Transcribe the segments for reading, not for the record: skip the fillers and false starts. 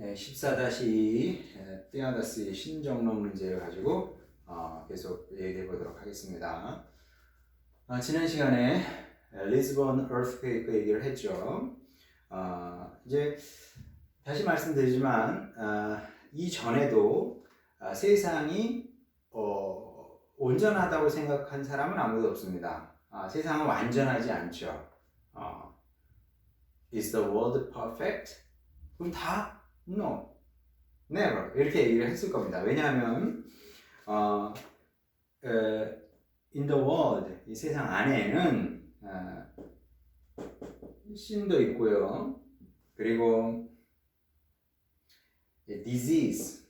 14-300의 신정론 문제를 가지고 계속 얘기해 보도록 하겠습니다. 지난 시간에 리스본 earthquake 얘기를 했죠. 이제 다시 말씀드리지만 이전에도 세상이 온전하다고 생각한 사람은 아무도 없습니다. 세상은 완전하지 않죠. Is the world perfect? 그럼 다 No, never 이렇게 얘기를 했을 겁니다. 왜냐하면 in the world 이 세상 안에는 신도 있고요. 그리고 disease도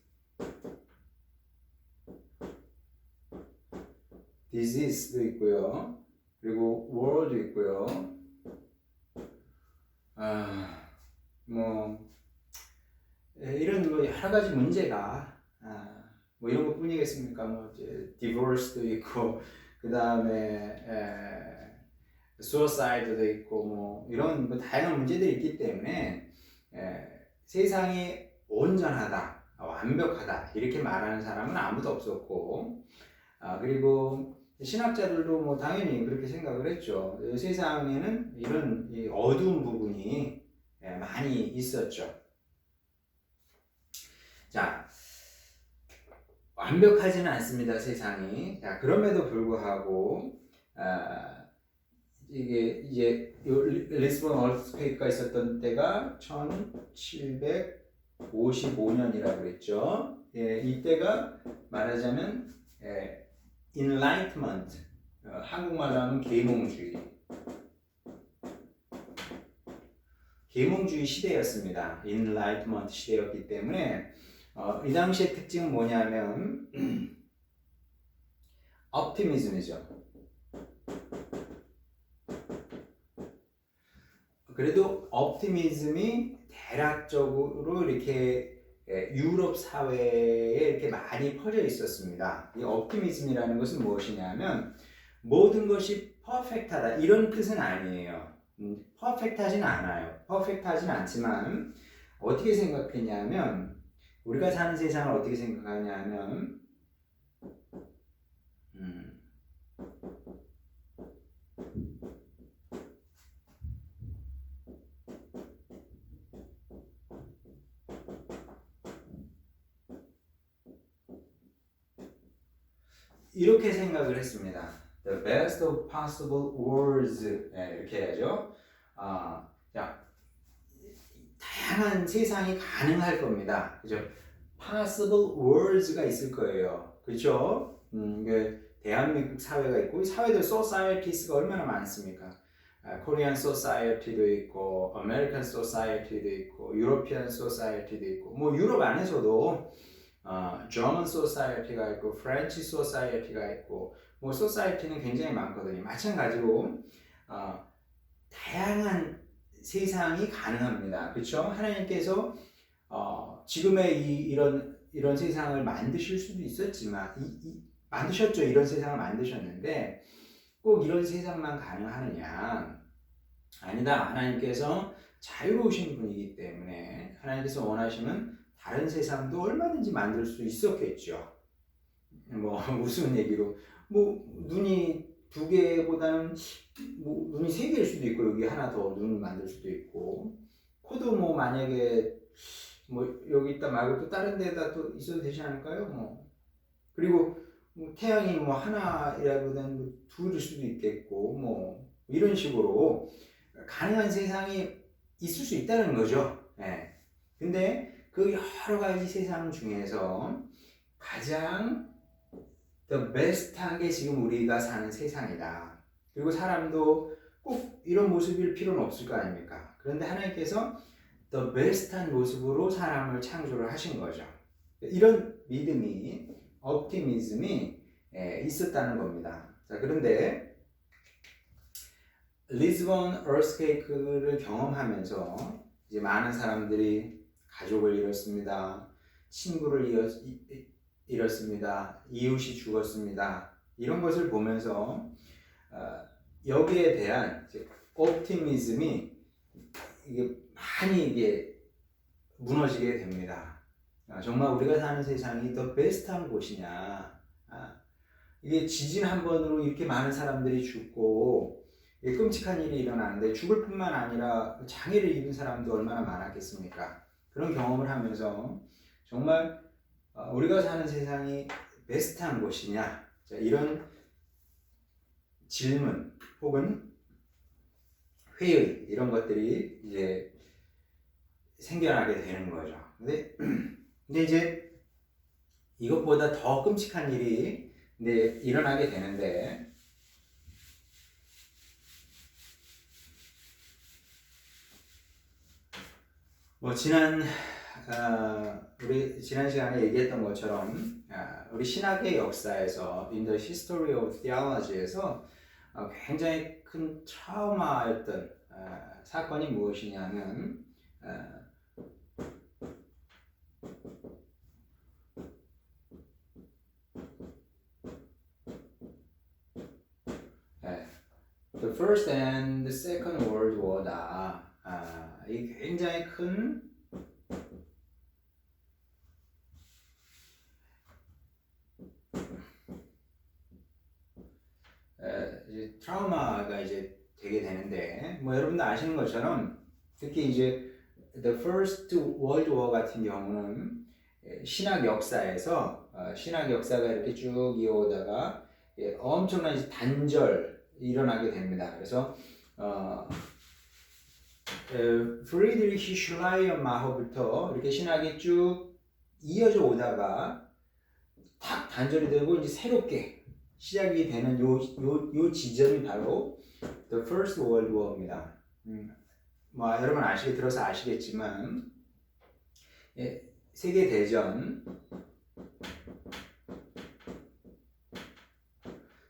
있고요. 그리고 war도 있고요. 이런 여러 가지 문제가 이런 것 뿐이겠습니까? 이제 divorce도 있고 그 다음에 suicide도 있고 이런 다양한 문제들이 있기 때문에 세상이 온전하다, 완벽하다 이렇게 말하는 사람은 아무도 없었고 그리고 신학자들도 당연히 그렇게 생각을 했죠. 세상에는 이런 어두운 부분이 많이 있었죠. 자, 완벽하지는 않습니다, 세상이. 자, 그럼에도 불구하고, 이게 이제 리스본 얼스퀘이크가 있었던 때가 1755년이라고 그랬죠. 이때가 말하자면, Enlightenment, 한국말로 하면 계몽주의 시대였습니다. Enlightenment 시대였기 때문에, 이 당시의 특징은 뭐냐면 optimism이죠. 그래도 optimism이 대략적으로 이렇게 유럽 사회에 이렇게 많이 퍼져 있었습니다. 이 optimism이라는 것은 무엇이냐면 모든 것이 퍼펙트하다 이런 뜻은 아니에요. 퍼펙트하지는 않아요. 퍼펙트하지는 않지만 어떻게 생각했냐면 우리가 사는 세상을 어떻게 생각하냐면 이렇게 생각을 했습니다. The best of possible worlds 이렇게 해야죠. 자, 다양한 세상이 가능할 겁니다. 그죠? possible worlds가 있을 거예요. 그렇죠? 대한민국 사회가 있고 사회들 societies가 얼마나 많습니까? Korean society도 있고 American society도 있고 European society도 있고 유럽 안에서도 German society가 있고 French society가 있고 society는 굉장히 많거든요. 마찬가지로 다양한 세상이 가능합니다. 그렇죠? 하나님께서 지금의 이런 세상을 만드실 수도 있었지만 만드셨죠. 이런 세상을 만드셨는데 꼭 이런 세상만 가능하느냐? 아니다. 하나님께서 자유로우신 분이기 때문에 하나님께서 원하시면 다른 세상도 얼마든지 만들 수 있었겠죠. 무슨 얘기로 눈이 2개보다는 눈이 3개일 수도 있고 여기 하나 더 눈을 만들 수도 있고 코도 만약에 여기 있다 말고 또 다른 데다 또 있어도 되지 않을까요? 그리고 태양이 하나라기보다는 2일 수도 있겠고 이런 식으로 가능한 세상이 있을 수 있다는 거죠. 근데 그 여러 가지 세상 중에서 가장 the best한 게 지금 우리가 사는 세상이다. 그리고 사람도 꼭 이런 모습일 필요는 없을 거 아닙니까? 그런데 하나님께서 the best한 모습으로 사람을 창조를 하신 거죠. 이런 믿음이, optimism이 있었다는 겁니다. 자, 그런데 리스본 earthquake를 경험하면서 이제 많은 사람들이 가족을 잃었습니다. 친구를 잃었습니다. 이웃이 죽었습니다. 이런 것을 보면서 여기에 대한 optimism이 이게 많이 무너지게 됩니다. 정말 우리가 사는 세상이 더 베스트한 곳이냐? 이게 지진 한 번으로 이렇게 많은 사람들이 죽고 끔찍한 일이 일어나는데 죽을 뿐만 아니라 장애를 입은 사람도 얼마나 많았겠습니까? 그런 경험을 하면서 정말 우리가 사는 세상이 베스트한 곳이냐? 자, 이런 질문 혹은 회의 이런 것들이 이제 생겨나게 되는 거죠. 근데 이제 이것보다 더 끔찍한 일이 일어나게 되는데 뭐 우리 지난 시간에 얘기했던 것처럼 우리 신학의 역사에서 in the history of theology에서 굉장히 큰 트라우마였던 사건이 무엇이냐면 The First and the Second World War다. 이 굉장히 큰 이제 트라우마가 이제 되게 되는데, 뭐 여러분도 아시는 것처럼 특히 이제 The First World War 같은 경우는 신학 역사에서 신학 역사가 이렇게 쭉 이어오다가 엄청난 단절 일어나게 됩니다. 그래서 프리드리히 슐라이어마허부터 이렇게 신학이 쭉 이어져 오다가 탁 단절이 되고 이제 새롭게 시작이 되는 요 지점이 바로 The First World War입니다. 뭐 여러분 들어서 아시겠지만 세계 대전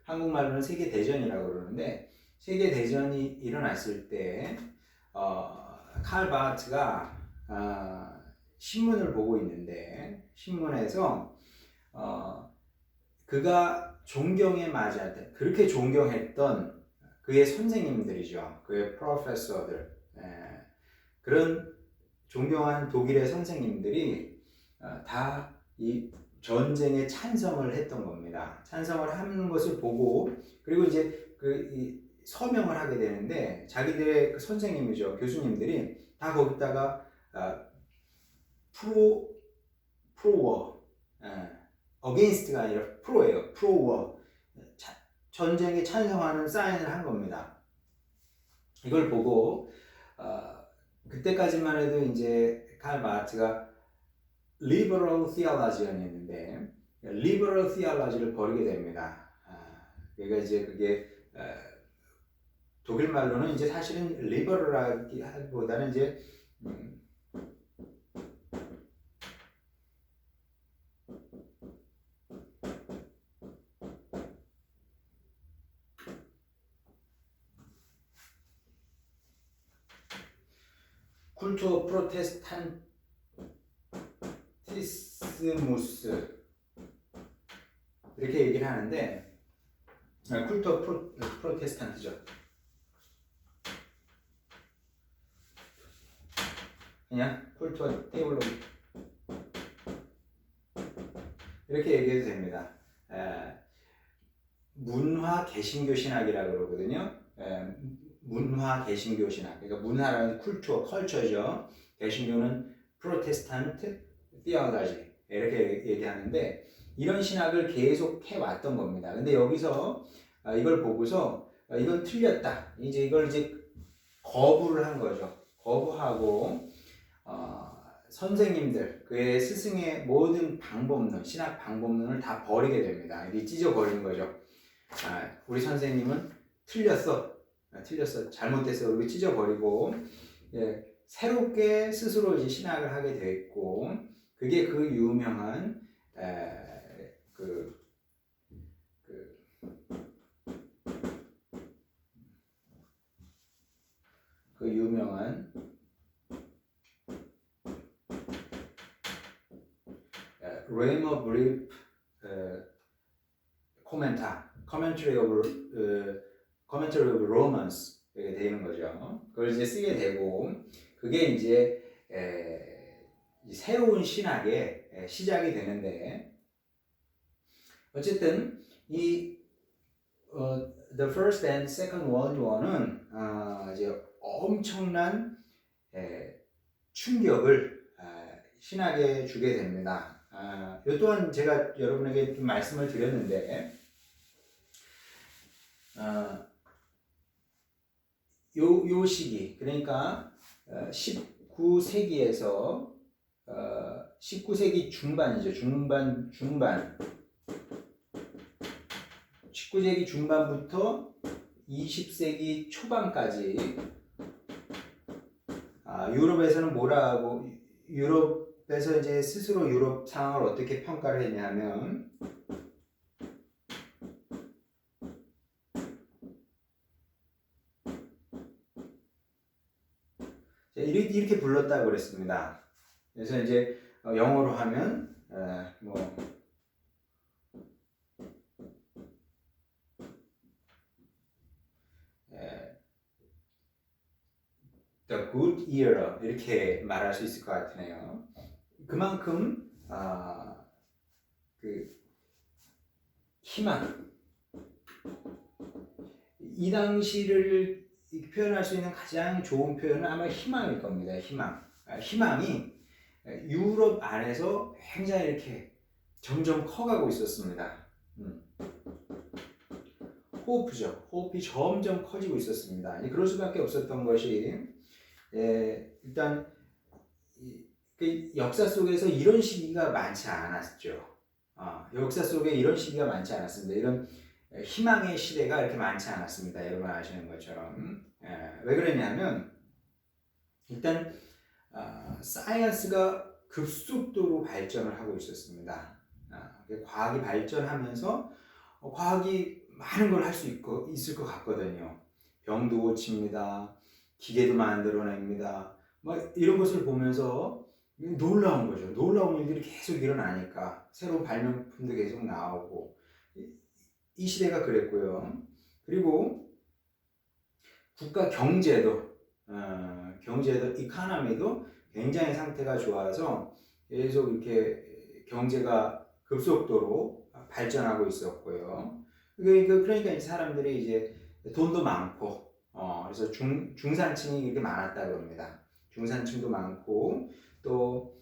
한국말로는 세계 대전이라고 그러는데 세계 대전이 일어났을 때 칼 바하트가 신문을 보고 있는데 신문에서 그가 존경에 맞았던 그렇게 존경했던 그의 선생님들이죠. 그의 프로페서들 그런 존경한 독일의 선생님들이 다 이 전쟁에 찬성을 했던 겁니다. 찬성을 하는 것을 보고 그리고 이제 이 서명을 하게 되는데 자기들의 그 선생님이죠. 교수님들이 다 거기다가 프로워 against가 아니라 프로예요. 프로워 전쟁에 찬성하는 사인을 한 겁니다. 이걸 보고 그때까지만 해도 이제 칼 마르크스가 liberal theologian이었는데 liberal theology를 버리게 됩니다. 그러니까 이제 그게 독일 말로는 이제 사실은 liberal하기보다는 이제 쿨투어 프로테스탄티스무스 이렇게 얘기를 하는데 쿨투어 프로테스탄트죠. 그냥 쿨투어 테올로기 이렇게 얘기해도 됩니다. 문화 개신교 신학이라고 그러거든요. 문화 개신교 신학. 그러니까 문화라는 쿨투어, 컬처죠. 개신교는 프로테스탄트 티올로지 이렇게 얘기하는데 이런 신학을 계속 해왔던 겁니다. 근데 여기서 이걸 보고서 이건 틀렸다. 이걸 거부를 한 거죠. 거부하고 선생님들, 그의 스승의 모든 방법론, 신학 방법론을 다 버리게 됩니다. 이게 찢어버리는 거죠. 우리 선생님은 틀렸어, 잘못됐어. 이렇게 찢어버리고 새롭게 스스로 이제 신학을 하게 됐고, 그게 그 유명한 그 유명한 Raymer Brief Commentary of Romans 이렇게 되는 거죠. 그걸 이제 쓰게 되고 그게 이제 새로운 신학의 시작이 되는데, 어쨌든 이 The First and Second World War는 이제 엄청난 충격을 신학에 주게 됩니다. 이 또한 제가 여러분에게 좀 말씀을 드렸는데, 요 시기, 그러니까 19세기에서 19세기 중반이죠. 중반 19세기 중반부터 20세기 초반까지 유럽에서는 뭐라고, 유럽에서 이제 스스로 유럽 상황을 어떻게 평가를 했냐면, 이렇게 불렀다고 그랬습니다. 그래서 이제 영어로 하면 The Good Era 이렇게 말할 수 있을 것 같으네요. 그만큼 그 희망, 이 당시를 표현할 수 있는 가장 좋은 표현은 아마 희망일 겁니다. 희망이 유럽 안에서 굉장히 이렇게 점점 커가고 있었습니다. 호흡이 점점 커지고 있었습니다. 그럴 수밖에 없었던 것이, 일단 그 역사 속에서 이런 시기가 많지 않았죠. 역사 속에 이런 시기가 많지 않았습니다. 이런 희망의 시대가 이렇게 많지 않았습니다. 여러분 아시는 것처럼. 왜 그러냐면, 일단 사이언스가 급속도로 발전을 하고 있었습니다. 과학이 발전하면서 과학이 많은 걸 할 수 있을 것 같거든요. 병도 고칩니다. 기계도 만들어냅니다. 이런 것을 보면서 놀라운 거죠. 놀라운 일들이 계속 일어나니까 새로운 발명품도 계속 나오고, 이 시대가 그랬고요. 그리고 국가 경제도 이코노미도 굉장히 상태가 좋아서 계속 이렇게 경제가 급속도로 발전하고 있었고요. 그러니까 사람들이 이제 돈도 많고, 그래서 중산층이 이렇게 많았다고 합니다. 중산층도 많고, 또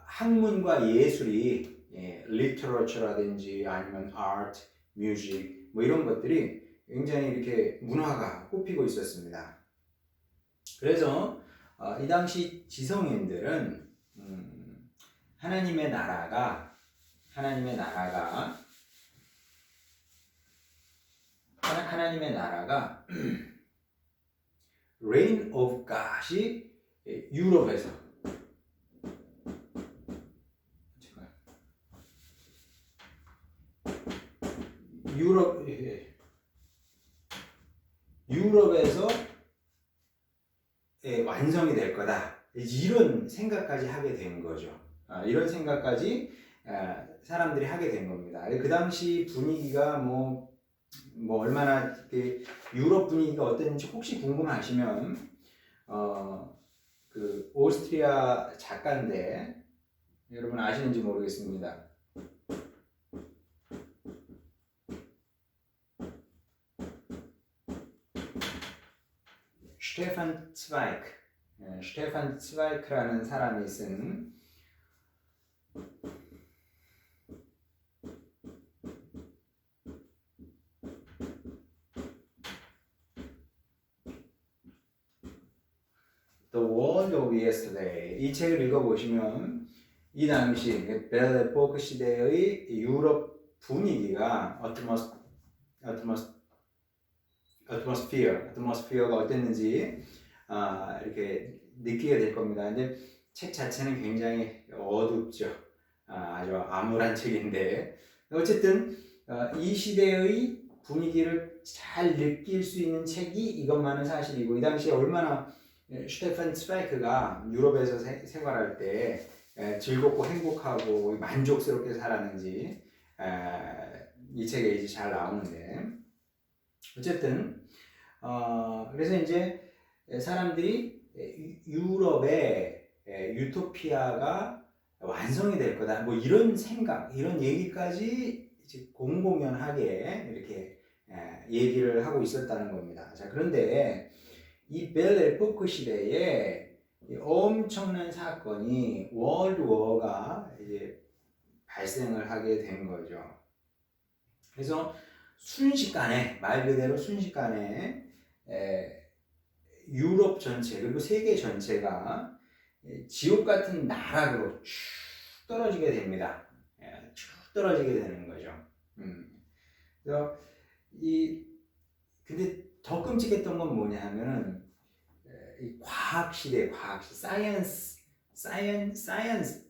학문과 예술이, 리터러처라든지 아니면 아트, 뮤직 이런 것들이 굉장히 이렇게 문화가 꽃피고 있었습니다. 그래서 이 당시 지성인들은 하나님의 나라가 reign of God이 유럽에서, 유럽에서 완성이 될 거다. 이런 생각까지 하게 된 거죠. 이런 생각까지 사람들이 하게 된 겁니다. 그 당시 분위기가 얼마나 유럽 분위기가 어땠는지 혹시 궁금하시면 그 오스트리아 작가인데 여러분 아시는지 모르겠습니다. 슈테판 츠바이크라는 사람이 쓴 The World of Yesterday, 이 책을 읽어보시면 이 당시 벨 에포크 시대의 유럽 분위기가 atmosphere가 어땠는지 이렇게 느끼게 될 겁니다. 근데 책 자체는 굉장히 어둡죠. 아주 암울한 책인데, 어쨌든 이 시대의 분위기를 잘 느낄 수 있는 책이 이것만은 사실이고, 이 당시에 얼마나 슈테판 츠바이크가 유럽에서 생활할 때 즐겁고 행복하고 만족스럽게 살았는지 이 책에 이제 잘 나오는데, 어쨌든 그래서 이제 사람들이 유럽에 유토피아가 완성이 될 거다. 뭐 이런 생각, 이런 얘기까지 이제 공공연하게 이렇게 얘기를 하고 있었다는 겁니다. 자, 그런데 이 벨 에포크 시대에 엄청난 사건이 월드 워가 이제 발생을 하게 된 거죠. 그래서 순식간에, 말 그대로 순식간에 유럽 전체 그리고 세계 전체가 지옥 같은 나락으로 쭉 떨어지게 됩니다. 쭉 떨어지게 되는 거죠. 그래서 근데 더 끔찍했던 건 뭐냐 하면은 이 과학 시대, 사이언스,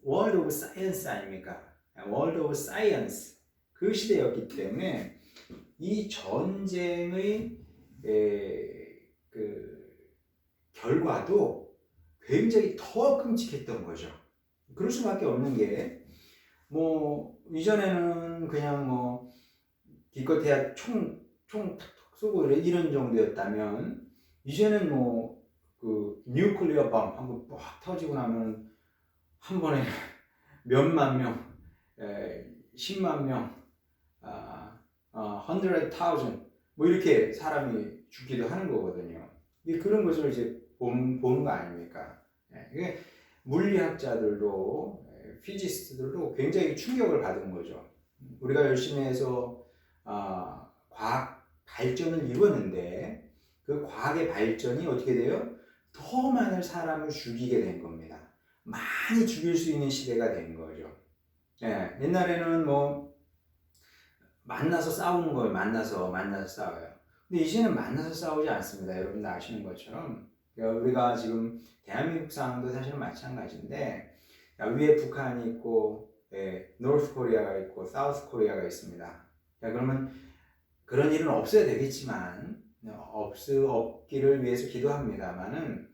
월드 오브 사이언스 아닙니까? 월드 오브 사이언스 그 시대였기 때문에 이 전쟁의 그 결과도 굉장히 더 끔찍했던 거죠. 그럴 수밖에 없는 게 뭐 이전에는 그냥 뭐 기껏해야 총 탁탁 쏘고 이런 정도였다면 이제는 뭐 그 뉴클리어 밤 한번 빡 터지고 나면 한 번에 몇만 명, 10만 명, 100,000 뭐 이렇게 사람이 죽기도 하는 거거든요. 그런 것을 이제 보는 거 아닙니까? 이게 물리학자들도 피지스트들도 굉장히 충격을 받은 거죠. 우리가 열심히 해서 과학 발전을 이루었는데 그 과학의 발전이 어떻게 돼요? 더 많은 사람을 죽이게 된 겁니다. 많이 죽일 수 있는 시대가 된 거죠. 옛날에는 뭐 만나서 싸우는 거예요. 만나서 싸워요. 근데 이제는 만나서 싸우지 않습니다. 여러분도 아시는 것처럼 우리가 지금 대한민국 상황도 사실은 마찬가지인데 위에 북한이 있고 노스 코리아가 있고 사우스 코리아가 있습니다. 그러면 그런 일은 없어야 되겠지만 없기를 위해서 기도합니다만은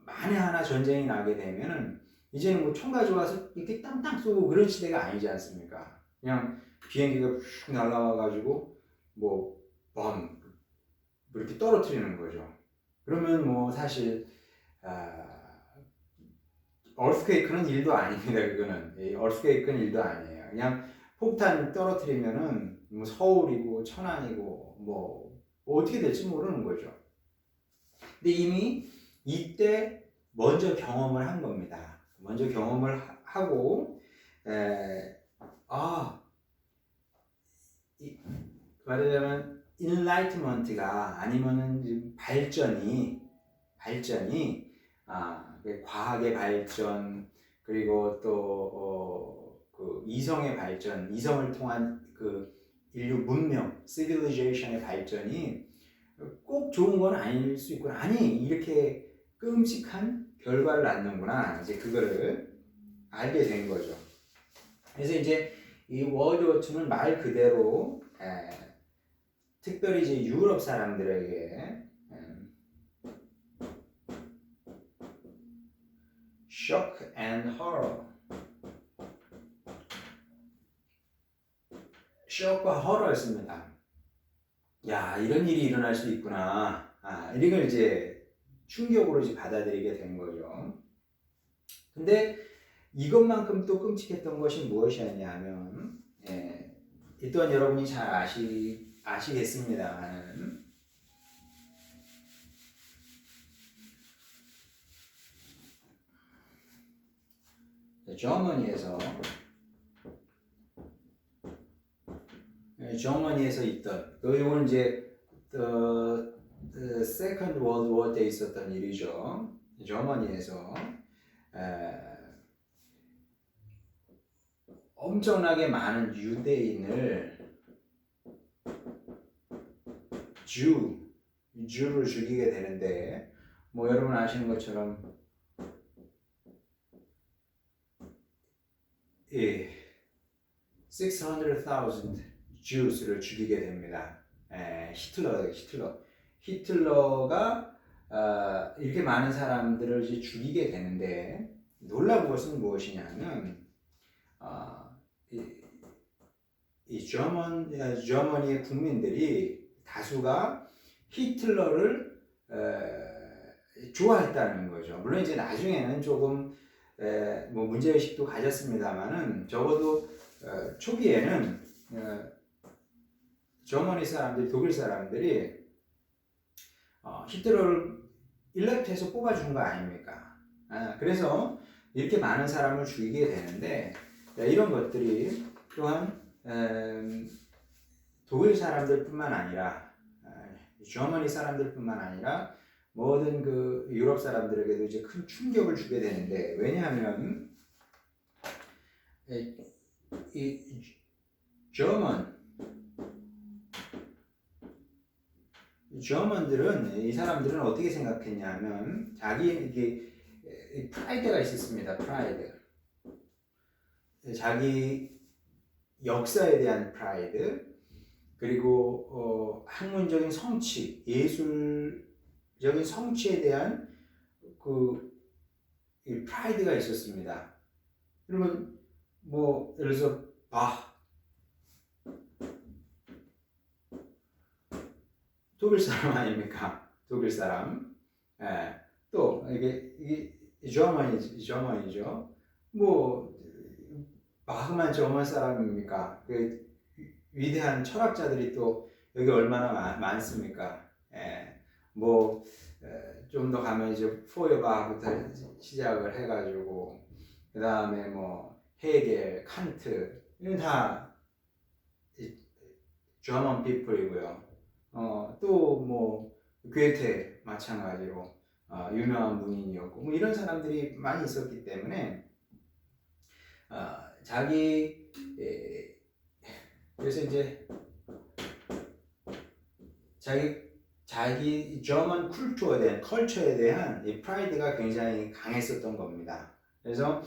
만에 하나 전쟁이 나게 되면은 이제는 뭐 총 가져와서 이렇게 땅땅 쏘고 그런 시대가 아니지 않습니까? 그냥 비행기가 쭉 날아와가지고 뭐 이렇게 떨어뜨리는 거죠. 그러면 뭐 사실 얼스퀘이크는 일도 아닙니다. 그거는 얼스퀘이크는 일도 아니에요. 그냥 폭탄 떨어뜨리면은 뭐 서울이고 천안이고 뭐 어떻게 될지 모르는 거죠. 근데 이미 이때 먼저 경험을 한 겁니다. 먼저 경험을 하고 말하자면 인라이트먼트가 아니면은 발전이 과학의 발전 그리고 또 그 이성의 발전, 이성을 통한 그 인류 문명, 시빌리제이션의 발전이 꼭 좋은 건 아닐 수 있구나. 아니 이렇게 끔찍한 결과를 낳는구나. 이제 그거를 알게 된 거죠. 그래서 이제 이 월드 2는 말 그대로 특별히 이제 유럽 사람들에게 shock and horror, shock과 horror였습니다. 야, 이런 일이 일어날 수 있구나. 이런 걸 이제 충격으로 이제 받아들이게 된 거죠. 근데 이것만큼 또 끔찍했던 것이 무엇이었냐면, 이 또한 여러분이 잘 아시겠습니다만은, 저머니에서 있던, 이건 이제 the Second World War 때 있었던 일이죠. 저머니에서 엄청나게 많은 유대인을 주를 죽이게 되는데 뭐 여러분 아시는 것처럼 600,000 Jews를 죽이게 됩니다. 히틀러가 이렇게 많은 사람들을 이제 죽이게 되는데 놀라운 것은 무엇이냐면 이 저머니의 국민들이 다수가 히틀러를 좋아했다는 거죠. 물론 이제 나중에는 조금 뭐 문제의식도 가졌습니다만은 적어도 초기에는 저머니 사람들이, 독일 사람들이 히틀러를 일렉트에서 뽑아준 거 아닙니까? 그래서 이렇게 많은 사람을 죽이게 되는데 이런 것들이 또한 독일 사람들뿐만 아니라 저머니 사람들뿐만 아니라 모든 그 유럽 사람들에게도 이제 큰 충격을 주게 되는데, 왜냐하면 이 저먼들은, 이 사람들은 어떻게 생각했냐면 자기 이게 프라이드가 있었습니다. 프라이드. 자기 역사에 대한 프라이드, 그리고 학문적인 성취, 예술적인 성취에 대한 그 프라이드가 있었습니다. 그러면 뭐 예를 들어서 독일 사람 아닙니까? 독일 사람. 또 이게 저먼이죠. 뭐 바흐만 저먼 사람입니까? 그 위대한 철학자들이 또 여기 얼마나 많습니까? 뭐 좀 더 가면 이제 포여바흐부터 시작을 해가지고 그 다음에 뭐 헤겔, 칸트 이런 다 저먼 피플이고요. 또 뭐 괴테 마찬가지로 유명한 문인이었고 뭐 이런 사람들이 많이 있었기 때문에 그래서 이제 자기 저먼 컬처에 대한 이 프라이드가 굉장히 강했었던 겁니다. 그래서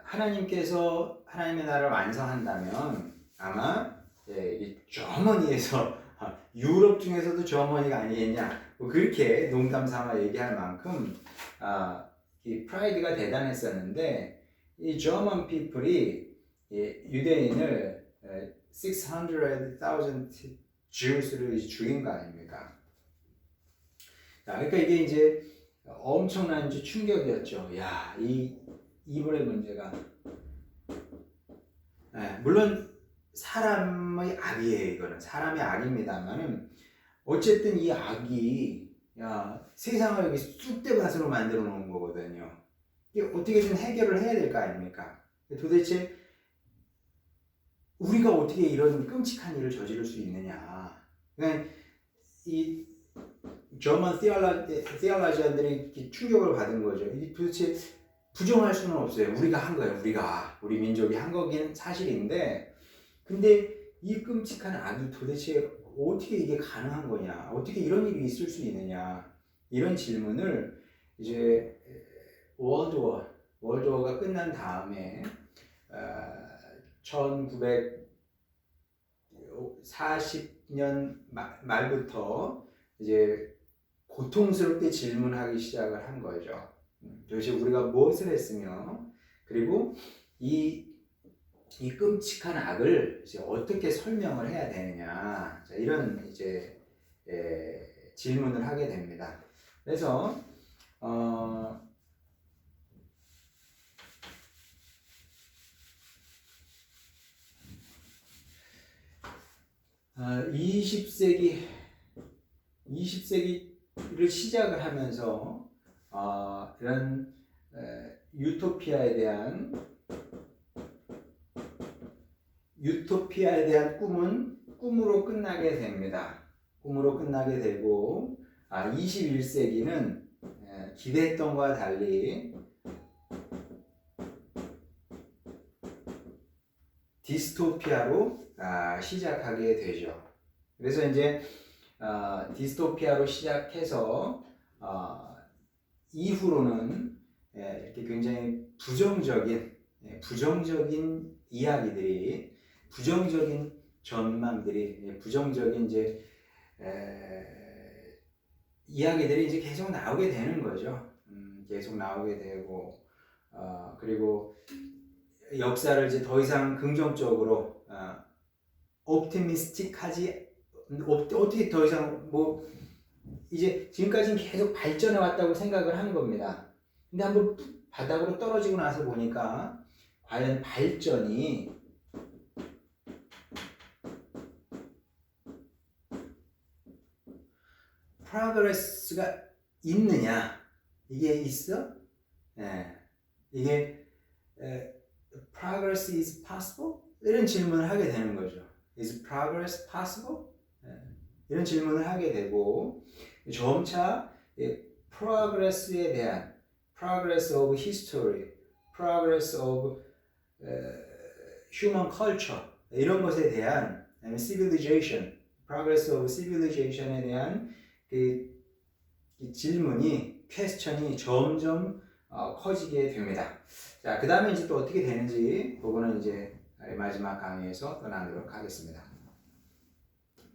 하나님께서 하나님의 나라를 완성한다면 아마 이 저머니에서 유럽 중에서도 저머니가 아니겠냐, 뭐 그렇게 농담 삼아 얘기할 만큼 이 프라이드가 대단했었는데, 이 저먼 피플이 유대인을 600,000 Jews를 죽인 거 아닙니까? 그러니까 이게 이제 엄청난 충격이었죠. 야, 이 이불의 문제가. 물론 사람의 악이에요. 이거는 사람의 악입니다만은 어쨌든 이 악이 세상을 여기 쑥대밭으로 만들어 놓은 거거든요. 이게 어떻게든 해결을 해야 될 거 아닙니까? 도대체 우리가 어떻게 이런 끔찍한 일을 저지를 수 있느냐? 그러니까 이 저먼 티올로지안들이 충격을 받은 거죠. 이게 도대체 부정할 수는 없어요. 우리가 한 거예요. 우리 민족이 한 거긴 사실인데, 근데 이 끔찍한 악이 도대체 어떻게 이게 가능한 거냐? 어떻게 이런 일이 있을 수 있느냐? 이런 질문을 이제 월드워가 끝난 다음에 1940년 말부터 이제 고통스럽게 질문하기 시작을 한 거죠. 도대체 우리가 무엇을 했으며, 그리고 이 끔찍한 악을 이제 어떻게 설명을 해야 되느냐, 이런 이제 질문을 하게 됩니다. 그래서 20세기를 시작을 하면서 이런 유토피아에 대한 꿈은 꿈으로 끝나게 됩니다. 꿈으로 끝나게 되고 21세기는 기대했던 것과 달리 디스토피아로 시작하게 되죠. 그래서 이제 디스토피아로 시작해서 이후로는 이렇게 굉장히 부정적인 이야기들이, 부정적인 전망들이, 부정적인 이제 이야기들이 이제 계속 나오게 되는 거죠. 계속 나오게 되고 그리고 역사를 이제 더 이상 긍정적으로 옵티미스틱하지, 어떻게 더 이상 뭐 이제 지금까지는 계속 발전해 왔다고 생각을 한 겁니다. 근데 한번 바닥으로 떨어지고 나서 보니까 과연 발전이 프로그레스가 있느냐? 이게 있어? 예. 이게 progress is possible? 이런 질문을 하게 되는 거죠. Is progress possible? 예. 이런 질문을 하게 되고 점차 progress에 대한 progress of history, progress of human culture 이런 것에 대한 civilization, progress of civilization에 대한 이 질문이 퀘스천이 점점 커지게 됩니다. 자, 그 다음에 이제 또 어떻게 되는지 그거는 이제 마지막 강의에서 또 나누도록 하겠습니다.